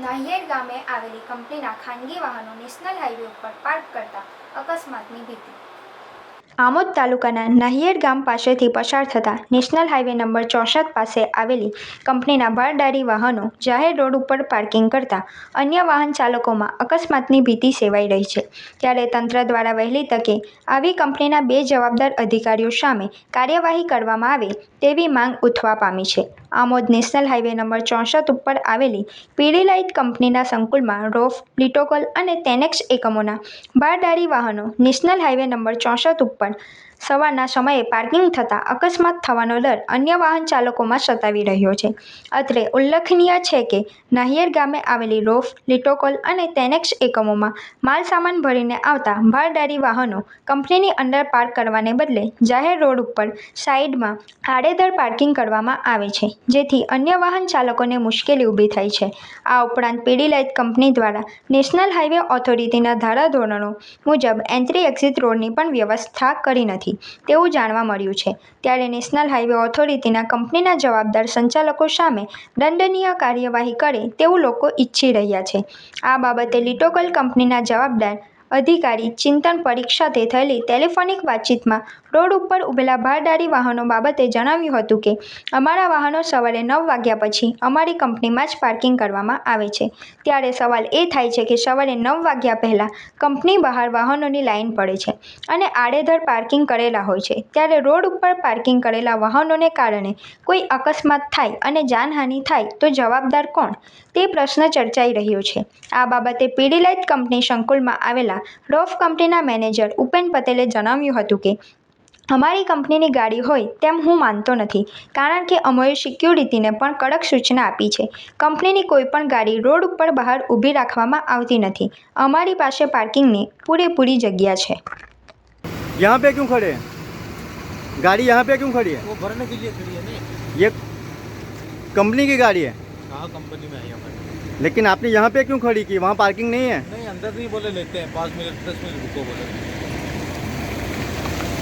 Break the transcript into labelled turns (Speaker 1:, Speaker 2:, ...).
Speaker 1: નાહિયેર ગામે આવેલી કંપનીના ખાનગી વાહનો નેશનલ હાઈવે ઉપર પાર્ક કરતા અકસ્માતની ભીતિ। આમોદ તાલુકાના નાહિયેર ગામ પાસેથી પસાર થતા નેશનલ હાઈવે નંબર 64 પાસે આવેલી કંપનીના ભારદારી વાહનો જાહેર રોડ ઉપર પાર્કિંગ કરતા અન્ય વાહન ચાલકોમાં અકસ્માતની ભીતિ સેવાઈ રહી છે। ત્યારે તંત્ર દ્વારા વહેલી તકે આવી કંપનીના બે જવાબદાર અધિકારીઓ સામે કાર્યવાહી કરવામાં આવે તેવી માંગ ઉઠવા પામી છે। આમોદ નેશનલ હાઈવે નંબર 64 ઉપર આવેલી પીડીલાઇટ કંપનીના સંકુલમાં રોફ, લિટોકલ અને ટેનેક્સ એકમોના ભારદારી વાહનો નેશનલ હાઈવે નંબર 64 ઉપર સવારના સમયે પાર્કિંગ થતાં અકસ્માત થવાનો ડર અન્ય વાહન ચાલકોમાં સતાવી રહ્યો છે। અત્રે ઉલ્લેખનીય છે કે નાહિયેર ગામે આવેલી રોફ, લિટોકલ અને ટેનેક્સ એકમોમાં માલસામાન ભરીને આવતા ભારદારી વાહનો કંપનીની અંદર પાર્ક કરવાને બદલે જાહેર રોડ ઉપર સાઇડમાં આડેધડ પાર્કિંગ કરવામાં આવે છે, જેથી અન્ય વાહન ચાલકોને મુશ્કેલી ઊભી થાય છે। આ ઉપરાંત પીડીલાઇટ કંપની દ્વારા નેશનલ હાઈવે ઓથોરિટીના ધારાધોરણો મુજબ એન્ટ્રી એક્ઝિટ રોડની પણ વ્યવસ્થા કરી નથી તેવું જાણવા મળ્યું છે। ત્યારે નેશનલ હાઈવે ઓથોરિટીના કંપનીના જવાબદાર સંચાલકો સામે દંડનીય કાર્યવાહી કરે તેવું લોકો ઈચ્છી રહ્યા છે। આ બાબતે લિટોકલ કંપનીના જવાબદાર અધિકારી ચિંતન પરીખ સાથે થયેલી ટેલિફોનિક વાતચીતમાં રોડ ઉપર ઊભેલા ભારદારી વાહનો બાબતે જણાવ્યું હતું કે અમારા વાહનો સવારે 9 વાગ્યા પછી અમારી કંપનીમાં જ પાર્કિંગ કરવામાં આવે છે। ત્યારે સવાલ એ થાય છે કે સવારે 9 વાગ્યા પહેલાં કંપની બહાર વાહનોની લાઇન પડે છે અને આડેધડ પાર્કિંગ કરેલા હોય છે, ત્યારે રોડ ઉપર પાર્કિંગ કરેલા વાહનોને કારણે કોઈ અકસ્માત થાય અને જાનહાનિ થાય તો જવાબદાર કોણ તે પ્રશ્ન ચર્ચાઈ રહ્યો છે। આ બાબતે પીડીલાઇટ કંપની સંકુલમાં આવેલા રોફ કંપનીના મેનેજર ઉપેન પટેલે જણાવ્યું હતું કે અમારી કંપનીની ગાડી હોય તેમ હું માનતો નથી, કારણ કે અમોએ સિક્યુરિટીને પણ કડક સૂચના આપી છે। કંપનીની કોઈ પણ ગાડી રોડ ઉપર બહાર ઊભી રાખવામાં આવતી નથી। અમારી પાસે પાર્કિંગની પૂરેપૂરી જગ્યા છે।
Speaker 2: यहाँ पे क्यों खड़े हैं? गाड़ी यहाँ पे क्यों खड़ी है?
Speaker 3: वो भरने के लिए खड़ी है नहीं।
Speaker 2: ये कंपनी की गाड़ी है,
Speaker 3: हाँ कंपनी में आई हमारी।
Speaker 2: लेकिन आपने यहाँ पे क्यों खड़ी की? वहाँ पार्किंग नहीं है।
Speaker 3: नहीं अंदर नहीं बोले लेते हैं 5 मिनट 10 मिनट रुको बोले।